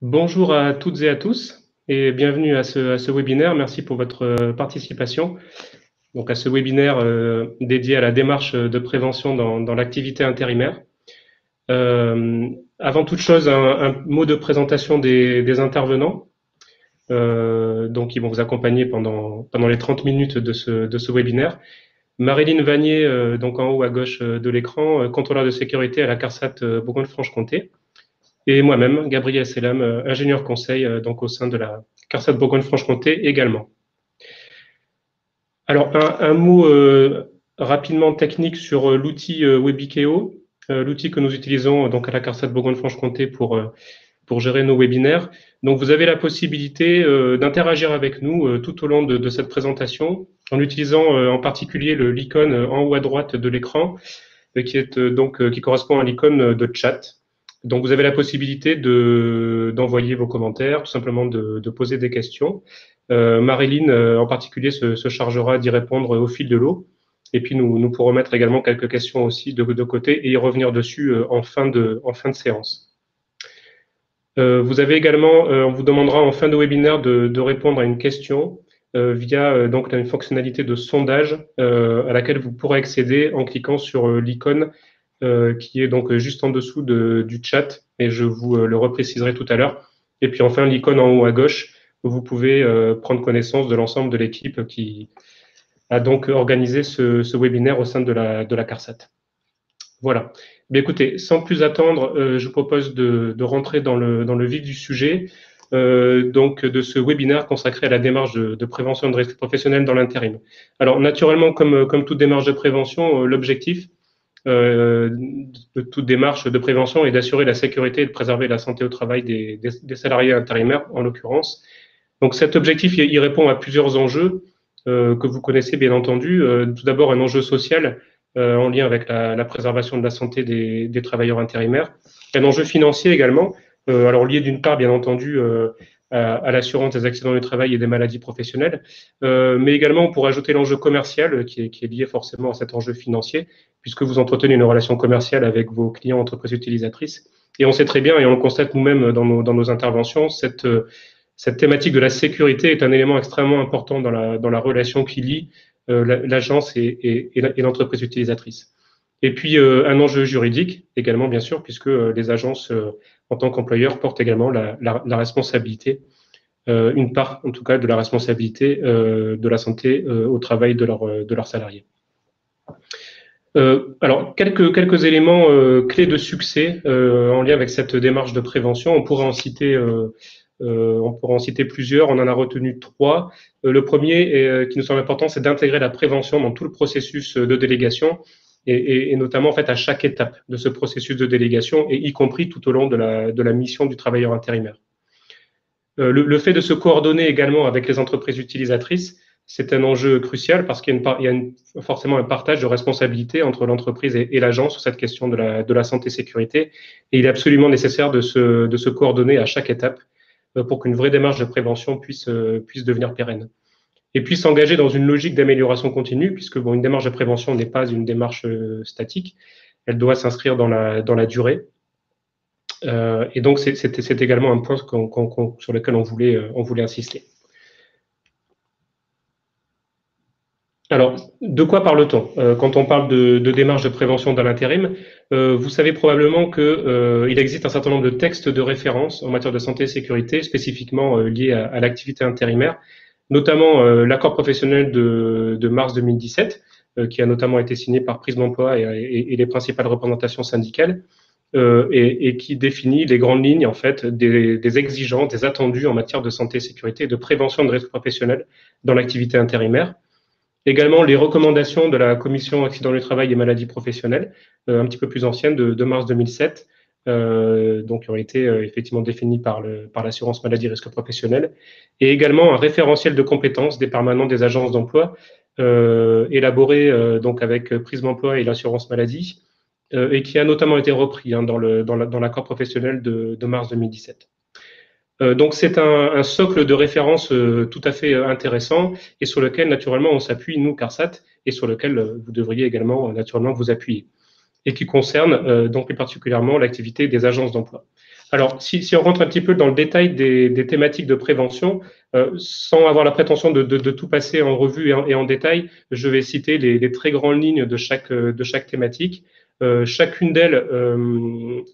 Bonjour à toutes et à tous et bienvenue à ce webinaire. Merci pour votre participation. Donc à ce webinaire dédié à la démarche de prévention dans l'activité intérimaire. Avant toute chose, un mot de présentation des intervenants. Donc ils vont vous accompagner pendant les 30 minutes de ce webinaire. Marilyn Vanier, donc en haut à gauche de l'écran, contrôleur de sécurité à la CARSAT Bourgogne-Franche-Comté. Et moi-même, Gabriel Selam, ingénieur conseil donc au sein de la CARSAT Bourgogne-Franche-Comté également. Alors, un mot rapidement technique sur l'outil Webikeo, l'outil que nous utilisons donc à la CARSAT Bourgogne-Franche-Comté pour gérer nos webinaires. Donc, vous avez la possibilité d'interagir avec nous tout au long de cette présentation en utilisant en particulier l'icône en haut à droite de l'écran qui est qui correspond à l'icône de chat. Donc, vous avez la possibilité d'envoyer vos commentaires, tout simplement de poser des questions. Marilyn, en particulier, se chargera d'y répondre au fil de l'eau. Et puis, nous pourrons mettre également quelques questions aussi de côté et y revenir dessus en fin de séance. Vous avez également, on vous demandera en fin de webinaire de répondre à une question via donc une fonctionnalité de sondage à laquelle vous pourrez accéder en cliquant sur l'icône qui est donc juste en dessous du chat, et je vous le repréciserai tout à l'heure. Et puis enfin, l'icône en haut à gauche, où vous pouvez prendre connaissance de l'ensemble de l'équipe qui a donc organisé ce webinaire au sein de la CARSAT. Voilà. Bien, écoutez, sans plus attendre, je vous propose de rentrer dans le vif du sujet, donc de ce webinaire consacré à la démarche de prévention de risques professionnels dans l'intérim. Alors, naturellement, comme toute démarche de prévention, l'objectif de toute démarche de prévention est d'assurer la sécurité et de préserver la santé au travail des salariés intérimaires, en l'occurrence. Donc cet objectif, il répond à plusieurs enjeux que vous connaissez bien entendu. Tout d'abord, un enjeu social en lien avec la préservation de la santé des travailleurs intérimaires. Un enjeu financier également, alors lié d'une part, bien entendu, à l'assurance des accidents du travail et des maladies professionnelles, mais également on pourrait ajouter l'enjeu commercial qui est lié forcément à cet enjeu financier, puisque vous entretenez une relation commerciale avec vos clients, entreprises utilisatrices. Et on sait très bien, et on le constate nous-mêmes dans nos interventions, cette thématique de la sécurité est un élément extrêmement important dans la relation qui lie l'agence et l'entreprise utilisatrice. Et puis un enjeu juridique également, bien sûr, puisque les agences, en tant qu'employeurs, portent également la responsabilité, une part en tout cas de la responsabilité de la santé au travail de leurs salariés. Alors, quelques éléments clés de succès en lien avec cette démarche de prévention. On pourrait en citer plusieurs, on en a retenu trois. Le premier, qui nous semble important, c'est d'intégrer la prévention dans tout le processus de délégation et notamment en fait à chaque étape de ce processus de délégation et y compris tout au long de la mission du travailleur intérimaire. Le fait de se coordonner également avec les entreprises utilisatrices, c'est un enjeu crucial parce qu'il y a forcément un partage de responsabilités entre l'entreprise et l'agence sur cette question de la santé-sécurité. Et il est absolument nécessaire de se coordonner à chaque étape pour qu'une vraie démarche de prévention puisse devenir pérenne. Et puis s'engager dans une logique d'amélioration continue, puisque une démarche de prévention n'est pas une démarche statique, elle doit s'inscrire dans la durée. Et donc c'est également un point sur lequel on voulait insister. Alors, de quoi parle-t-on quand on parle de démarche de prévention dans l'intérim? Vous savez probablement qu'il existe un certain nombre de textes de référence en matière de santé et sécurité, spécifiquement liés à l'activité intérimaire, notamment l'accord professionnel de mars 2017, qui a notamment été signé par Prisme Emploi et les principales représentations syndicales, et qui définit les grandes lignes en fait des exigences, des attendus en matière de santé et sécurité et de prévention de risques professionnels dans l'activité intérimaire. Également, les recommandations de la Commission accident du travail et maladies professionnelles, un petit peu plus ancienne, de mars 2007, donc qui ont été effectivement définies par l'assurance maladie risque professionnel, et également un référentiel de compétences des permanents des agences d'emploi, élaboré donc avec Prisme Emploi et l'assurance maladie, et qui a notamment été repris dans l'accord professionnel de mars 2017. Donc c'est un socle de référence tout à fait intéressant et sur lequel naturellement on s'appuie nous CARSAT et sur lequel vous devriez également naturellement vous appuyer et qui concerne donc plus particulièrement l'activité des agences d'emploi. Alors, si on rentre un petit peu dans le détail des thématiques de prévention, sans avoir la prétention de tout passer en revue et en détail, je vais citer les très grandes lignes de chaque thématique. Chacune d'elles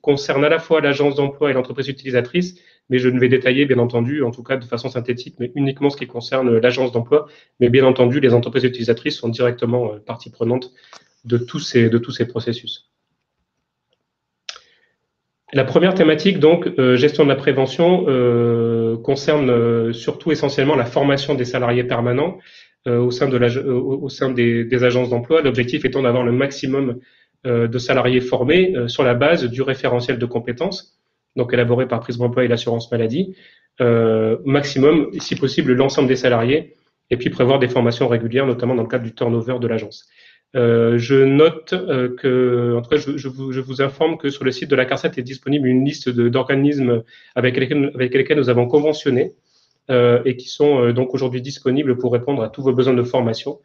concerne à la fois l'agence d'emploi et l'entreprise utilisatrice, mais je ne vais détailler, bien entendu, en tout cas de façon synthétique, mais uniquement ce qui concerne l'agence d'emploi. Mais bien entendu, les entreprises utilisatrices sont directement partie prenante de tous ces processus. La première thématique, donc, gestion de la prévention, concerne surtout essentiellement la formation des salariés permanents au sein des agences d'emploi. L'objectif étant d'avoir le maximum de salariés formés sur la base du référentiel de compétences, donc élaboré par Prisme Emploi et l'assurance maladie, maximum, si possible, l'ensemble des salariés, et puis prévoir des formations régulières, notamment dans le cadre du turnover de l'agence. Je note en tout cas, je vous informe que sur le site de la CARSAT est disponible une liste d'organismes avec lesquels nous avons conventionné et qui sont donc aujourd'hui disponibles pour répondre à tous vos besoins de formation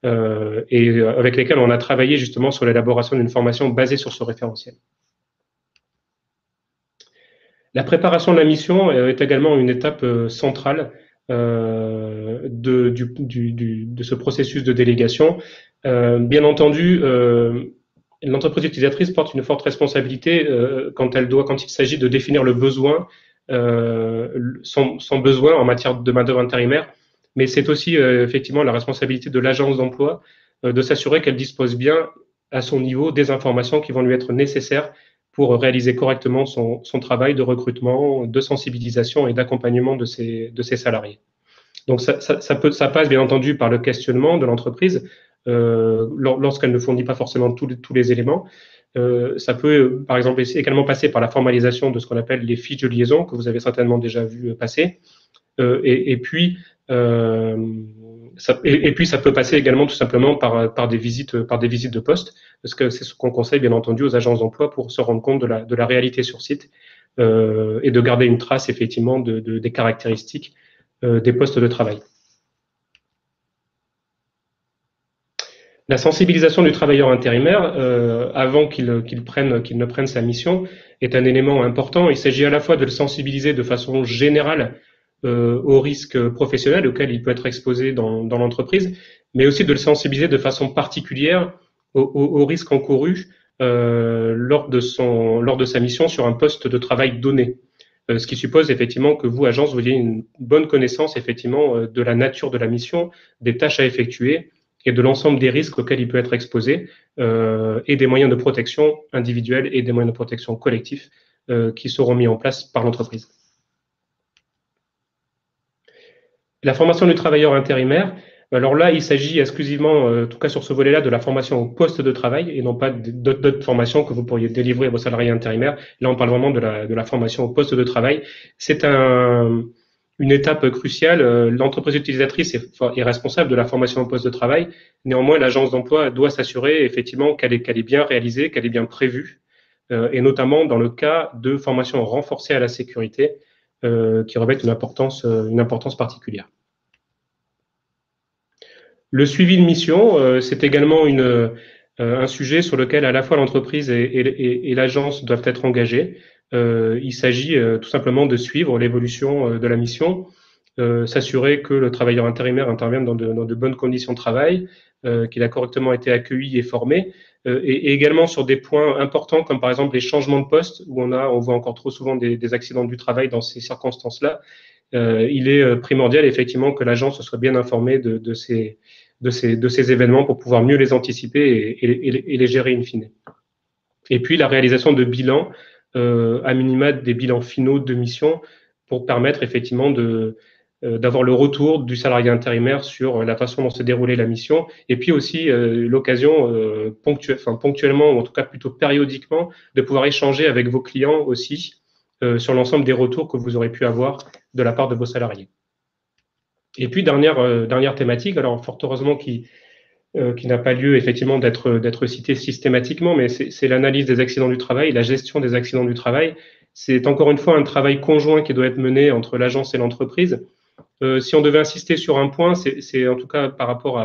et avec lesquels on a travaillé justement sur l'élaboration d'une formation basée sur ce référentiel. La préparation de la mission est également une étape centrale de ce processus de délégation. Bien entendu, l'entreprise utilisatrice porte une forte responsabilité quand il s'agit de définir le besoin, son besoin en matière de main-d'œuvre intérimaire, mais c'est aussi effectivement la responsabilité de l'agence d'emploi de s'assurer qu'elle dispose bien à son niveau des informations qui vont lui être nécessaires pour réaliser correctement son travail de recrutement, de sensibilisation et d'accompagnement de ses salariés. Donc ça passe bien entendu par le questionnement de l'entreprise lorsqu'elle ne fournit pas forcément tous les éléments. Ça peut par exemple également passer par la formalisation de ce qu'on appelle les fiches de liaison que vous avez certainement déjà vu passer. Et puis ça peut passer également tout simplement par des visites de poste, parce que c'est ce qu'on conseille bien entendu aux agences d'emploi pour se rendre compte de la réalité sur site et de garder une trace effectivement des caractéristiques des postes de travail. La sensibilisation du travailleur intérimaire avant qu'il ne prenne sa mission est un élément important. Il s'agit à la fois de le sensibiliser de façon générale aux risques professionnels auxquels il peut être exposé dans l'entreprise, mais aussi de le sensibiliser de façon particulière aux risques encourus lors de sa mission sur un poste de travail donné. Ce qui suppose effectivement que vous, agence, vous ayez une bonne connaissance effectivement de la nature de la mission, des tâches à effectuer et de l'ensemble des risques auxquels il peut être exposé et des moyens de protection individuels et des moyens de protection collectifs qui seront mis en place par l'entreprise. La formation du travailleur intérimaire, alors là, il s'agit exclusivement, en tout cas sur ce volet-là, de la formation au poste de travail et non pas d'autres formations que vous pourriez délivrer à vos salariés intérimaires. Là, on parle vraiment de la formation au poste de travail. C'est une étape cruciale. L'entreprise utilisatrice est responsable de la formation au poste de travail. Néanmoins, l'agence d'emploi doit s'assurer effectivement qu'elle est bien réalisée, qu'elle est bien prévue, et notamment dans le cas de formation renforcée à la sécurité, qui revêtent une importance particulière. Le suivi de mission, c'est également un sujet sur lequel à la fois l'entreprise et l'agence doivent être engagés. Il s'agit tout simplement de suivre l'évolution de la mission, s'assurer que le travailleur intérimaire intervienne dans de bonnes conditions de travail, qu'il a correctement été accueilli et formé, et également sur des points importants comme par exemple les changements de poste où on voit encore trop souvent des accidents du travail dans ces circonstances-là. Il est primordial effectivement que l'agence soit bien informée de ces événements pour pouvoir mieux les anticiper et les gérer in fine. Et puis la réalisation de bilans, à minima des bilans finaux de mission pour permettre effectivement d'avoir le retour du salarié intérimaire sur la façon dont s'est déroulée la mission, et puis aussi l'occasion ponctuellement, ou en tout cas plutôt périodiquement, de pouvoir échanger avec vos clients aussi sur l'ensemble des retours que vous aurez pu avoir de la part de vos salariés. Et puis dernière thématique, alors fort heureusement qui n'a pas lieu effectivement d'être citée systématiquement, mais c'est l'analyse des accidents du travail, la gestion des accidents du travail. C'est encore une fois un travail conjoint qui doit être mené entre l'agence et l'entreprise. Si on devait insister sur un point, c'est en tout cas par rapport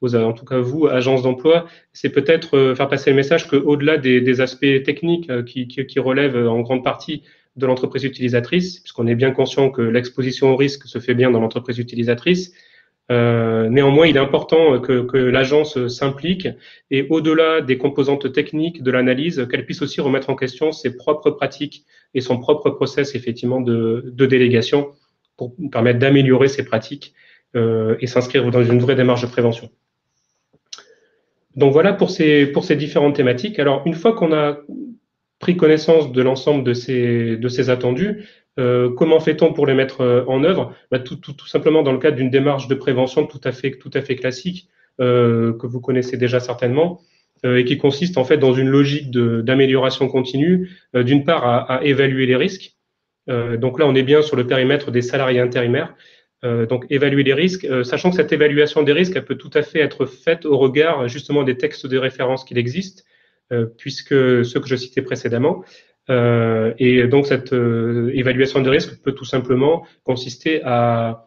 en tout cas vous, agence d'emploi, c'est peut-être faire passer le message qu'au-delà des aspects techniques qui relèvent en grande partie de l'entreprise utilisatrice, puisqu'on est bien conscient que l'exposition au risque se fait bien dans l'entreprise utilisatrice. Néanmoins, il est important que l'agence s'implique et au-delà des composantes techniques de l'analyse, qu'elle puisse aussi remettre en question ses propres pratiques et son propre process effectivement de délégation pour permettre d'améliorer ses pratiques et s'inscrire dans une vraie démarche de prévention. Donc voilà pour ces différentes thématiques. Alors une fois qu'on a pris connaissance de l'ensemble de ces attendus, comment fait-on pour les mettre en œuvre? Tout simplement dans le cadre d'une démarche de prévention tout à fait classique que vous connaissez déjà certainement et qui consiste en fait dans une logique d'amélioration continue, d'une part à évaluer les risques. Donc là, on est bien sur le périmètre des salariés intérimaires. Donc évaluer les risques, sachant que cette évaluation des risques, elle peut tout à fait être faite au regard justement des textes de référence qu'il existe, puisque ceux que je citais précédemment. Et donc cette évaluation de risque peut tout simplement consister à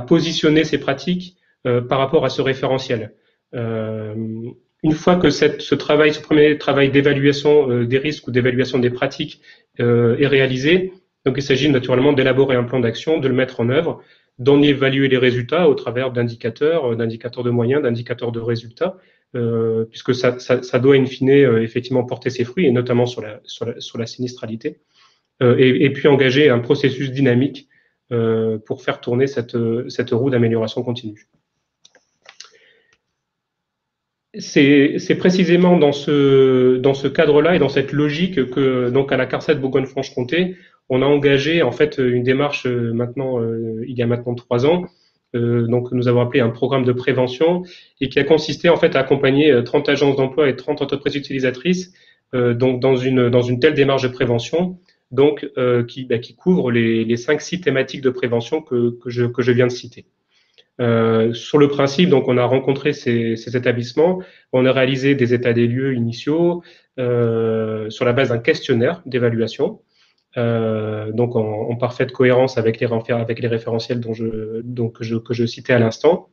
positionner ces pratiques par rapport à ce référentiel. Une fois que ce premier travail d'évaluation des risques ou d'évaluation des pratiques est réalisé, donc il s'agit naturellement d'élaborer un plan d'action, de le mettre en œuvre, d'en évaluer les résultats au travers d'indicateurs de moyens, d'indicateurs de résultats, puisque ça doit in fine effectivement porter ses fruits, et notamment sur la sinistralité, et puis engager un processus dynamique pour faire tourner cette roue d'amélioration continue. C'est précisément dans ce cadre-là et dans cette logique que donc à la CARSAT Bourgogne-Franche-Comté, on a engagé en fait une démarche il y a maintenant 3 ans, donc nous avons appelé un programme de prévention et qui a consisté en fait à accompagner 30 agences d'emploi et 30 entreprises utilisatrices donc dans une telle démarche de prévention, donc qui couvre les 5-6 thématiques de prévention que je viens de citer. Sur le principe, donc, on a rencontré ces établissements, on a réalisé des états des lieux initiaux sur la base d'un questionnaire d'évaluation, donc en parfaite cohérence avec les référentiels que je citais à l'instant.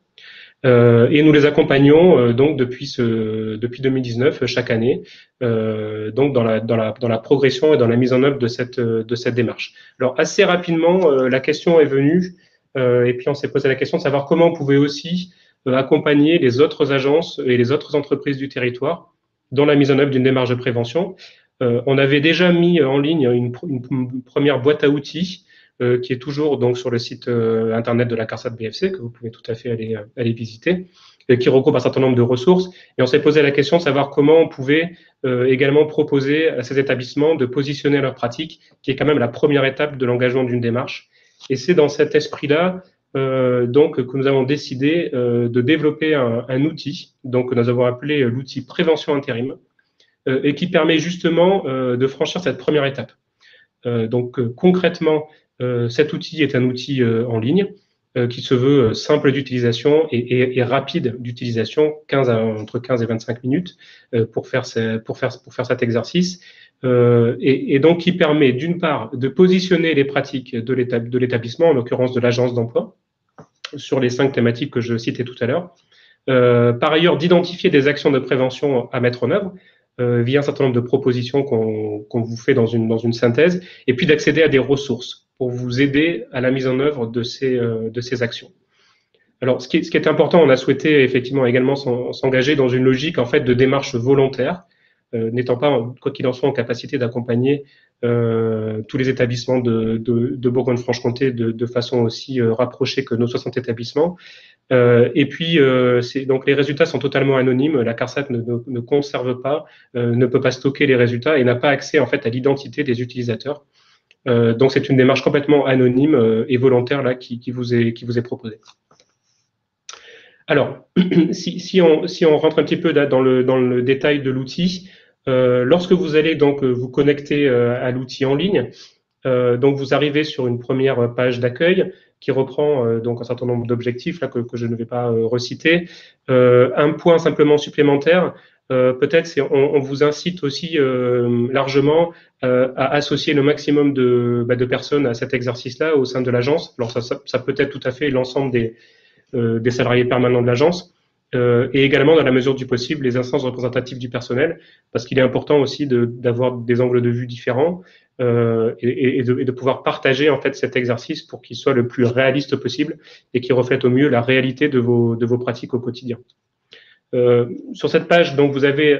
Et nous les accompagnons donc depuis 2019 chaque année, donc dans la progression et dans la mise en œuvre de cette démarche. Alors assez rapidement, la question est venue. Et puis on s'est posé la question de savoir comment on pouvait aussi accompagner les autres agences et les autres entreprises du territoire dans la mise en œuvre d'une démarche de prévention. On avait déjà mis en ligne une première boîte à outils qui est toujours donc sur le site internet de la CARSAT BFC, que vous pouvez tout à fait aller visiter, et qui regroupe un certain nombre de ressources. Et on s'est posé la question de savoir comment on pouvait également proposer à ces établissements de positionner leurs pratiques, qui est quand même la première étape de l'engagement d'une démarche. Et c'est dans cet esprit-là donc que nous avons décidé de développer un outil, donc que nous avons appelé l'outil prévention intérim, et qui permet justement de franchir cette première étape. Donc concrètement, cet outil est un outil en ligne qui se veut simple d'utilisation et rapide d'utilisation, entre 15 et 25 minutes pour faire cet exercice. Et donc qui permet d'une part de positionner les pratiques de l'établissement, en l'occurrence de l'agence d'emploi, sur les 5 thématiques que je citais tout à l'heure. Par ailleurs, d'identifier des actions de prévention à mettre en œuvre via un certain nombre de propositions qu'on vous fait dans une synthèse, et puis d'accéder à des ressources pour vous aider à la mise en œuvre de ces actions. Alors, ce qui est important, on a souhaité effectivement également s'engager dans une logique en fait de démarche volontaire, n'étant pas, quoi qu'il en soit, en capacité d'accompagner tous les établissements de Bourgogne-Franche-Comté de façon aussi rapprochée que nos 60 établissements. Et puis, donc les résultats sont totalement anonymes. La CARSAT ne conserve pas, ne peut pas stocker les résultats et n'a pas accès en fait à l'identité des utilisateurs. Donc, c'est une démarche complètement anonyme et volontaire là qui vous est proposée. Alors, si on rentre un petit peu dans le détail de l'outil, lorsque vous allez donc vous connecter à l'outil en ligne, donc vous arrivez sur une première page d'accueil qui reprend donc un certain nombre d'objectifs là que je ne vais pas reciter. Un point simplement supplémentaire, peut-être, c'est on vous incite aussi largement à associer le maximum de personnes à cet exercice-là au sein de l'agence. Alors ça peut être tout à fait l'ensemble des salariés permanents de l'agence. et également dans la mesure du possible les instances représentatives du personnel, parce qu'il est important aussi d'avoir des angles de vue différents et de pouvoir partager en fait cet exercice pour qu'il soit le plus réaliste possible et qu'il reflète au mieux la réalité de vos pratiques au quotidien. Sur cette page, donc, vous avez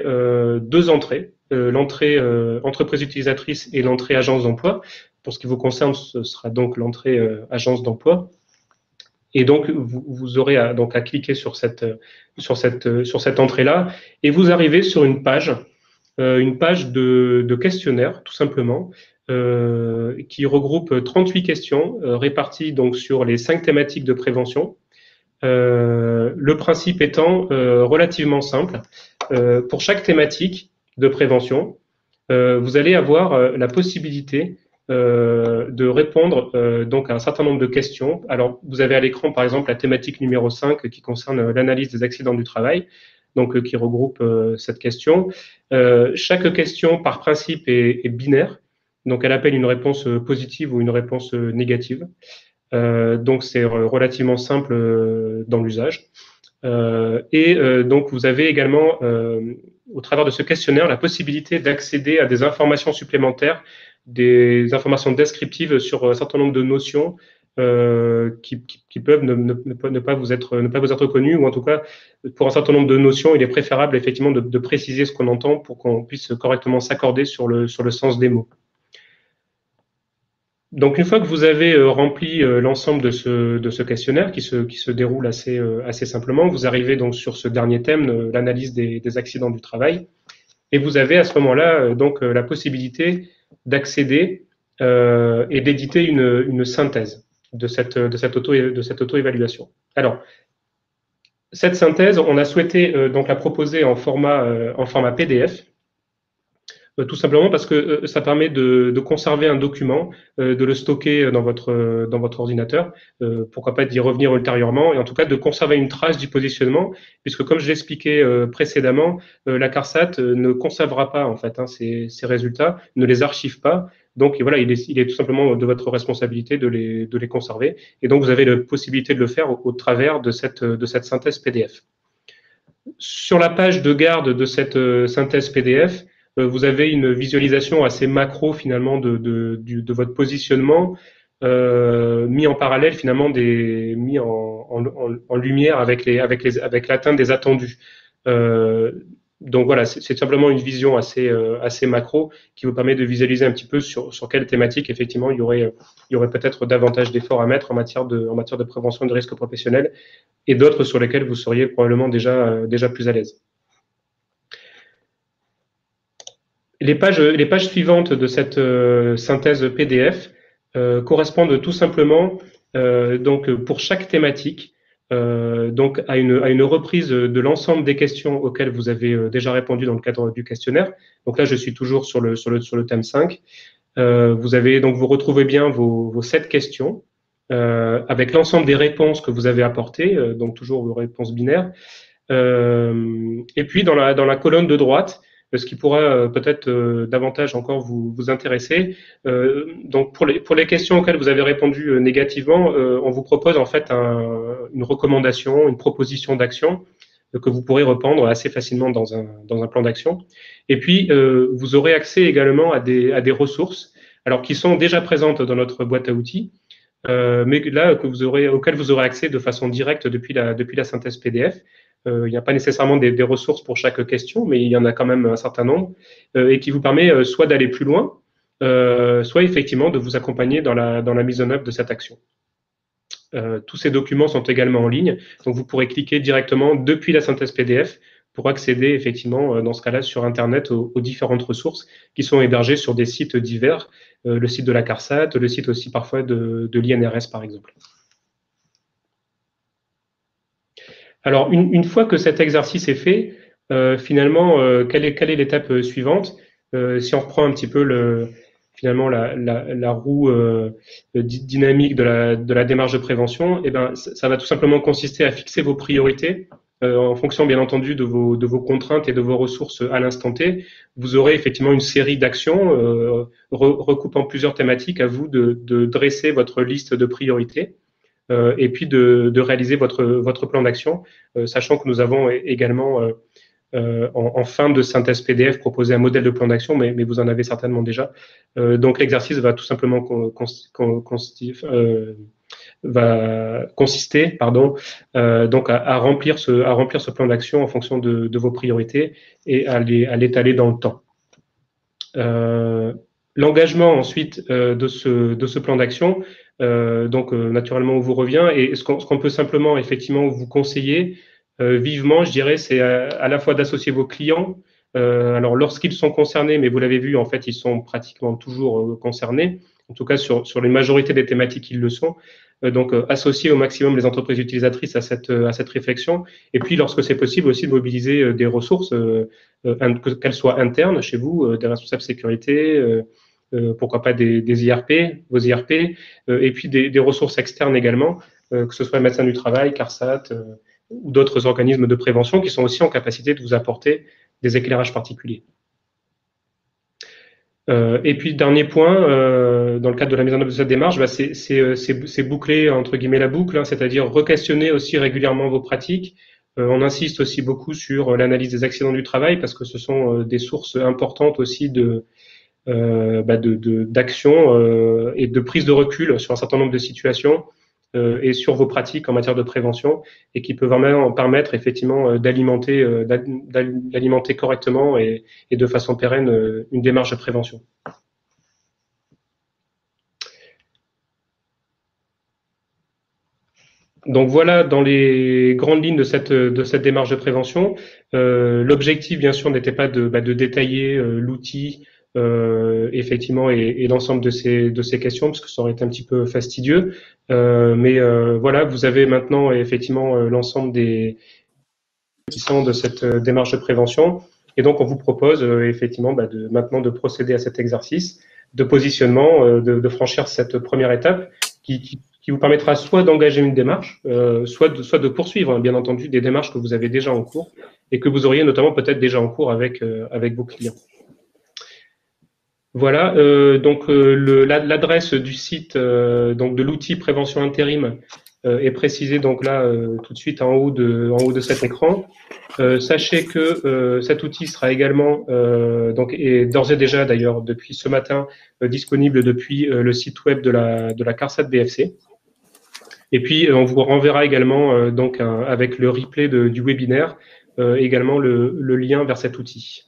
deux entrées, l'entrée entreprise utilisatrice et l'entrée agence d'emploi. Pour ce qui vous concerne, ce sera donc l'entrée agence d'emploi. Et donc, vous aurez donc à cliquer sur cette entrée-là, et vous arrivez sur une page de questionnaire, tout simplement, qui regroupe 38 questions réparties donc sur les 5 thématiques de prévention. Le principe étant relativement simple. Pour chaque thématique de prévention, vous allez avoir la possibilité de répondre donc à un certain nombre de questions. Alors, vous avez à l'écran, par exemple, la thématique numéro 5 qui concerne l'analyse des accidents du travail, donc qui regroupe cette question. Chaque question, par principe, est binaire, donc elle appelle une réponse positive ou une réponse négative. Donc, c'est relativement simple dans l'usage. Donc, vous avez également, au travers de ce questionnaire, la possibilité d'accéder à des informations supplémentaires, des informations descriptives sur un certain nombre de notions qui peuvent ne pas vous être connues, ou en tout cas, pour un certain nombre de notions, il est préférable effectivement de préciser ce qu'on entend pour qu'on puisse correctement s'accorder sur le sens des mots. Donc, une fois que vous avez rempli l'ensemble de ce questionnaire qui se déroule assez simplement, vous arrivez donc sur ce dernier thème, l'analyse des accidents du travail, et vous avez à ce moment-là donc la possibilité d'accéder et d'éditer une synthèse de cette auto-évaluation. Alors, cette synthèse, on a souhaité donc la proposer en format PDF. Tout simplement parce que ça permet de conserver un document, de le stocker dans votre ordinateur, pourquoi pas d'y revenir ultérieurement, et en tout cas de conserver une trace du positionnement, puisque comme je l'expliquais précédemment, la CARSAT ne conservera pas en fait ces résultats, ne les archive pas. Donc voilà, il est tout simplement de votre responsabilité de les conserver, et donc vous avez la possibilité de le faire au travers de cette synthèse PDF. Sur la page de garde de cette synthèse PDF, vous avez une visualisation assez macro finalement de votre positionnement, mis en parallèle finalement mis en lumière avec l'atteinte des attendus. Donc voilà, c'est simplement une vision assez macro qui vous permet de visualiser un petit peu sur quelle thématique effectivement il y aurait peut-être davantage d'efforts à mettre en matière de prévention de risques professionnels, et d'autres sur lesquels vous seriez probablement déjà plus à l'aise. Les pages suivantes de cette synthèse PDF correspondent tout simplement donc pour chaque thématique donc à une reprise de l'ensemble des questions auxquelles vous avez déjà répondu dans le cadre du questionnaire. Donc là, je suis toujours sur le thème 5. Vous retrouvez bien vos 7 questions avec l'ensemble des réponses que vous avez apportées, donc toujours vos réponses binaires. Et puis dans la colonne de droite, ce qui pourra peut-être davantage encore vous intéresser. Donc pour les questions auxquelles vous avez répondu négativement, on vous propose en fait une recommandation, une proposition d'action que vous pourrez reprendre assez facilement dans un plan d'action. Et puis vous aurez accès également à des ressources, alors qui sont déjà présentes dans notre boîte à outils, mais là auxquelles vous aurez accès de façon directe depuis la synthèse PDF. Il n'y a pas nécessairement des ressources pour chaque question, mais il y en a quand même un certain nombre, et qui vous permet soit d'aller plus loin, soit effectivement de vous accompagner dans la mise en œuvre de cette action. Tous ces documents sont également en ligne, donc vous pourrez cliquer directement depuis la synthèse PDF pour accéder effectivement, dans ce cas-là, sur Internet aux différentes ressources qui sont hébergées sur des sites divers, le site de la CARSAT, le site aussi parfois de l'INRS par exemple. Alors, une fois que cet exercice est fait, finalement, quelle est l'étape suivante? Si on reprend un petit peu finalement la roue dynamique de la démarche de prévention, eh ben, ça va tout simplement consister à fixer vos priorités en fonction, bien entendu, de vos contraintes et de vos ressources à l'instant T. Vous aurez effectivement une série d'actions recoupant plusieurs thématiques. À vous de dresser votre liste de priorités. et puis de réaliser votre plan d'action, sachant que nous avons également en fin de synthèse PDF proposé un modèle de plan d'action, mais vous en avez certainement déjà. Donc l'exercice va tout simplement va consister, donc à remplir ce plan d'action en fonction de vos priorités et à l'étaler dans le temps. L'engagement ensuite de ce plan d'action, naturellement on vous revient, et ce qu'on peut simplement effectivement vous conseiller vivement, je dirais, c'est à la fois d'associer vos clients. Alors lorsqu'ils sont concernés, mais vous l'avez vu, en fait, ils sont pratiquement toujours concernés. En tout cas, sur une majorité des thématiques, ils le sont. Donc, associer au maximum les entreprises utilisatrices à cette réflexion. Et puis, lorsque c'est possible, aussi de mobiliser des ressources, qu'elles soient internes chez vous, des responsables sécurité, pourquoi pas des IRP, vos IRP, et puis des ressources externes également, que ce soit médecins du travail, CARSAT, ou d'autres organismes de prévention qui sont aussi en capacité de vous apporter des éclairages particuliers. Et puis, dernier point, dans le cadre de la mise en œuvre de cette démarche, c'est boucler, entre guillemets, la boucle, hein, c'est-à-dire re-questionner aussi régulièrement vos pratiques. On insiste aussi beaucoup sur l'analyse des accidents du travail parce que ce sont des sources importantes aussi d'action et de prise de recul sur un certain nombre de situations et sur vos pratiques en matière de prévention et qui peuvent vraiment permettre effectivement d'alimenter correctement et de façon pérenne une démarche de prévention. Donc voilà dans les grandes lignes de cette démarche de prévention. L'objectif bien sûr n'était pas de détailler l'outil effectivement et l'ensemble de ces questions parce que ça aurait été un petit peu fastidieux. Mais voilà, vous avez maintenant effectivement l'ensemble des de cette démarche de prévention. Et donc on vous propose effectivement maintenant de procéder à cet exercice de positionnement, de franchir cette première étape qui vous permettra soit d'engager une démarche, soit de poursuivre, hein, bien entendu, des démarches que vous avez déjà en cours et que vous auriez notamment peut-être déjà en cours avec vos clients. Voilà, donc l'adresse du site donc de l'outil prévention intérim est précisée donc là tout de suite en haut de cet écran. Sachez que cet outil sera également donc est d'ores et déjà d'ailleurs depuis ce matin disponible depuis le site web de la CARSAT BFC. Et puis on vous renverra également donc avec le replay du webinaire également le lien vers cet outil.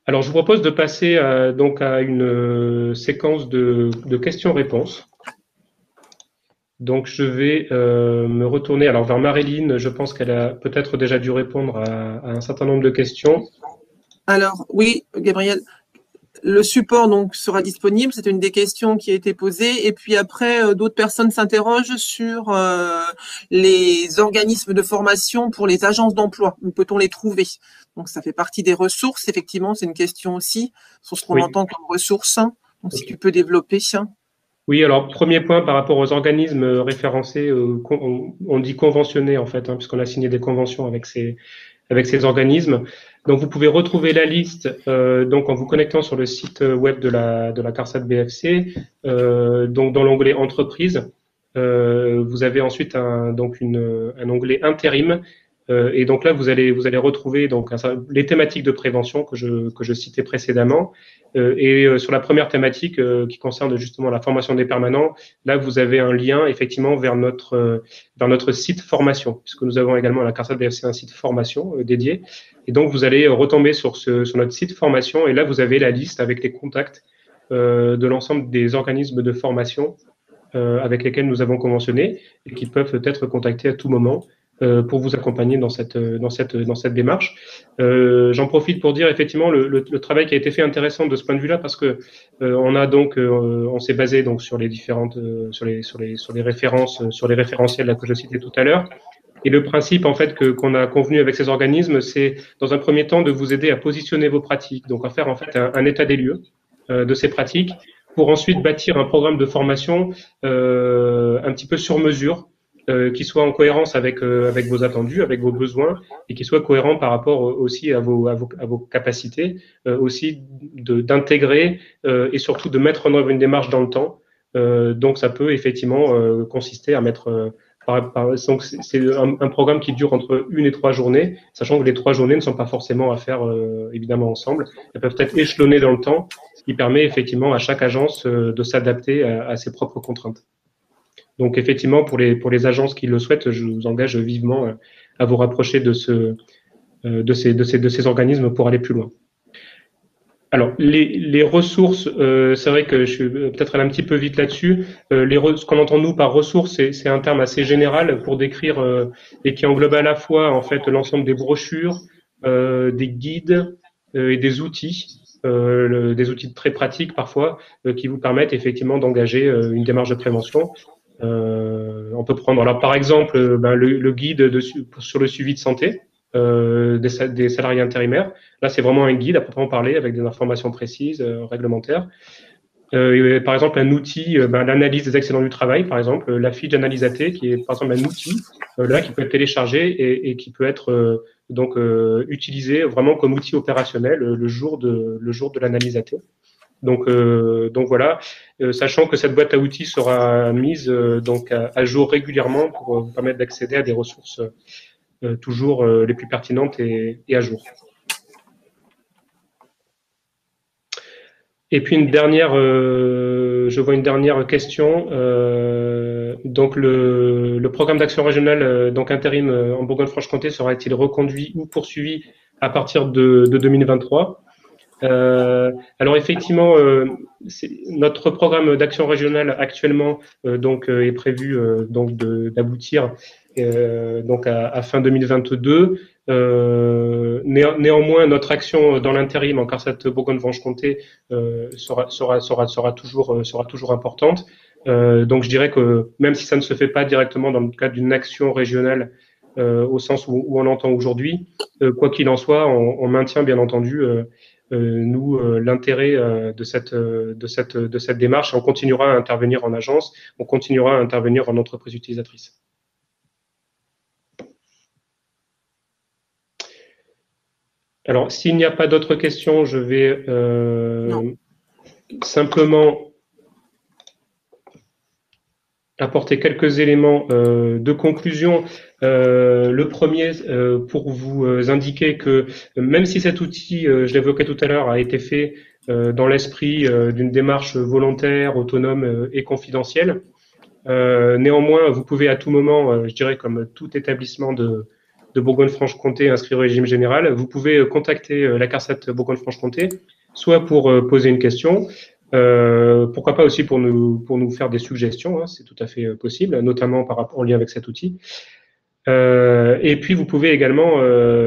Alors, je vous propose de passer donc à une séquence de questions-réponses. Donc, je vais me retourner alors vers Marilyn. Je pense qu'elle a peut-être déjà dû répondre à un certain nombre de questions. Alors, oui, Gabriel. Le support donc sera disponible, c'est une des questions qui a été posée. Et puis après, d'autres personnes s'interrogent sur les organismes de formation pour les agences d'emploi. Où peut-on les trouver? Donc ça fait partie des ressources. Effectivement, c'est une question aussi sur ce qu'on entend comme ressources. Donc si tu peux développer. Oui, alors premier point par rapport aux organismes référencés, on dit conventionnés en fait, hein, puisqu'on a signé des conventions avec ces organismes. Donc vous pouvez retrouver la liste donc en vous connectant sur le site web de la CARSAT BFC. Donc dans l'onglet entreprise, vous avez ensuite un onglet intérim. Et donc là vous allez retrouver donc les thématiques de prévention que je citais précédemment. Sur la première thématique qui concerne justement la formation des permanents, là vous avez un lien effectivement vers notre site formation, puisque nous avons également à la CARSAT BFC un site formation dédié. Et donc vous allez retomber sur notre site formation et là vous avez la liste avec les contacts de l'ensemble des organismes de formation avec lesquels nous avons conventionné et qui peuvent être contactés à tout moment pour vous accompagner dans cette démarche. J'en profite pour dire effectivement le travail qui a été fait intéressant de ce point de vue-là parce que on s'est basé donc sur les différentes sur les références sur les référentiels là que je citais tout à l'heure. Et le principe en fait qu'on a convenu avec ces organismes, c'est dans un premier temps de vous aider à positionner vos pratiques, donc à faire en fait un état des lieux de ces pratiques pour ensuite bâtir un programme de formation un petit peu sur mesure qui soit en cohérence avec vos attendus, avec vos besoins, et qui soit cohérent par rapport aussi à vos capacités, aussi d'intégrer et surtout de mettre en œuvre une démarche dans le temps Donc, ça peut effectivement consister à mettre donc c'est un programme qui dure entre 1 et 3 journées, sachant que les 3 journées ne sont pas forcément à faire évidemment ensemble. Elles peuvent être échelonnées dans le temps, ce qui permet effectivement à chaque agence de s'adapter à ses propres contraintes. Donc effectivement, pour les agences qui le souhaitent, je vous engage vivement à vous rapprocher de ces organismes pour aller plus loin. Alors, les ressources, c'est vrai que je suis peut-être allé un petit peu vite là-dessus. Ce qu'on entend nous par ressources, c'est un terme assez général pour décrire et qui englobe à la fois en fait l'ensemble des brochures, des guides et des outils très pratiques parfois qui vous permettent effectivement d'engager une démarche de prévention. On peut prendre alors par exemple le guide sur le suivi de santé des salariés intérimaires. Là, c'est vraiment un guide à proprement parler avec des informations précises, réglementaires. Par exemple, un outil, l'analyse des accidents du travail, par exemple, la fiche d'analyse AT, qui est par exemple un outil là qui peut être téléchargé et qui peut être utilisé vraiment comme outil opérationnel le jour de l'analyse AT. Donc voilà, sachant que cette boîte à outils sera mise à jour régulièrement pour vous permettre d'accéder à des ressources toujours les plus pertinentes et à jour. Et puis je vois une dernière question. Donc le programme d'action régionale donc intérim en Bourgogne-Franche-Comté sera-t-il reconduit ou poursuivi à partir de 2023? Alors effectivement, notre programme d'action régionale actuellement est prévu d'aboutir à fin 2022. Néanmoins, notre action dans l'intérim en CARSAT Bourgogne-Franche-Comté sera toujours importante. Donc je dirais que même si ça ne se fait pas directement dans le cadre d'une action régionale au sens où on l'entend aujourd'hui, quoi qu'il en soit, on maintient bien entendu l'intérêt de cette démarche. On continuera à intervenir en agence, on continuera à intervenir en entreprise utilisatrice. Alors, s'il n'y a pas d'autres questions, je vais simplement apporter quelques éléments de conclusion. Le premier, pour vous indiquer que même si cet outil, je l'évoquais tout à l'heure, a été fait dans l'esprit d'une démarche volontaire, autonome et confidentielle, néanmoins, vous pouvez à tout moment, je dirais comme tout établissement de Bourgogne-Franche-Comté inscrit au régime général, vous pouvez contacter la CARSAT Bourgogne-Franche-Comté, soit pour poser une question, pourquoi pas aussi pour nous faire des suggestions, hein, c'est tout à fait possible, notamment en lien avec cet outil. Et puis vous pouvez également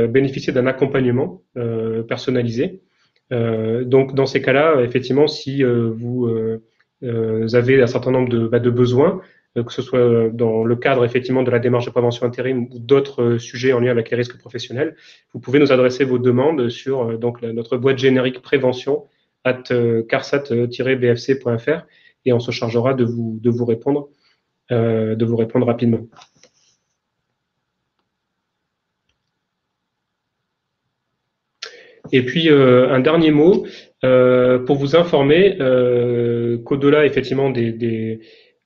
bénéficier d'un accompagnement personnalisé. Donc dans ces cas-là, effectivement, si vous avez un certain nombre de besoins, que ce soit dans le cadre effectivement de la démarche de prévention intérim ou d'autres sujets en lien avec les risques professionnels, vous pouvez nous adresser vos demandes sur notre boîte générique prévention @carsat-bfc.fr et on se chargera de vous répondre rapidement. Et puis un dernier mot pour vous informer qu'au-delà effectivement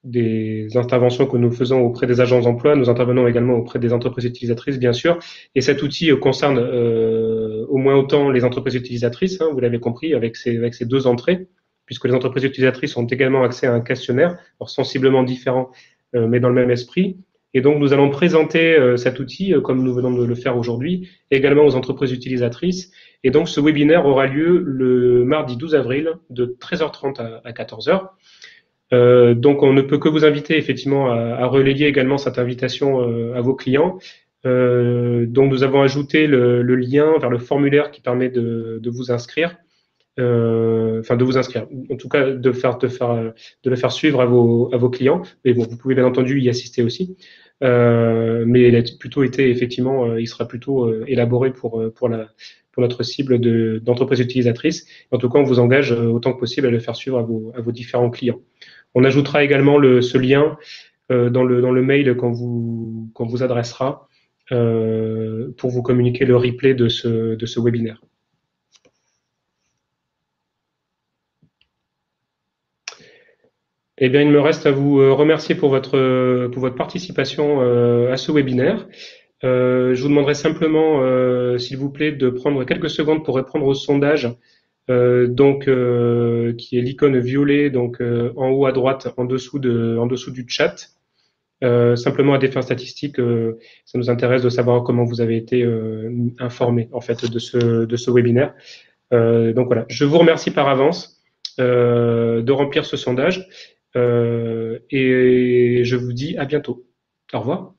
des interventions que nous faisons auprès des agences d'emploi, nous intervenons également auprès des entreprises utilisatrices, bien sûr. Et cet outil concerne au moins autant les entreprises utilisatrices, hein, vous l'avez compris, avec ces deux entrées, puisque les entreprises utilisatrices ont également accès à un questionnaire, alors sensiblement différent, mais dans le même esprit. Et donc, nous allons présenter cet outil, comme nous venons de le faire aujourd'hui, également aux entreprises utilisatrices. Et donc, ce webinaire aura lieu le mardi 12 avril de 13h30 à 14h. Donc, on ne peut que vous inviter effectivement à relayer également cette invitation à vos clients. Donc, nous avons ajouté le lien vers le formulaire qui permet de vous inscrire, de vous inscrire, en tout cas de le faire suivre à vos clients. Mais bon, vous pouvez bien entendu y assister aussi. Mais il a plutôt été effectivement, il sera plutôt élaboré pour notre cible d'entreprises utilisatrices. En tout cas, on vous engage autant que possible à le faire suivre à vos différents clients. On ajoutera également ce lien dans le mail qu'on vous adressera pour vous communiquer le replay de ce webinaire. Eh bien, il me reste à vous remercier pour votre participation à ce webinaire. Je vous demanderai simplement, s'il vous plaît, de prendre quelques secondes pour répondre au sondage, qui est l'icône violet, en haut à droite, en dessous du chat. Simplement à des fins statistiques, ça nous intéresse de savoir comment vous avez été informé en fait de ce webinaire. Donc voilà, je vous remercie par avance de remplir ce sondage et je vous dis à bientôt. Au revoir.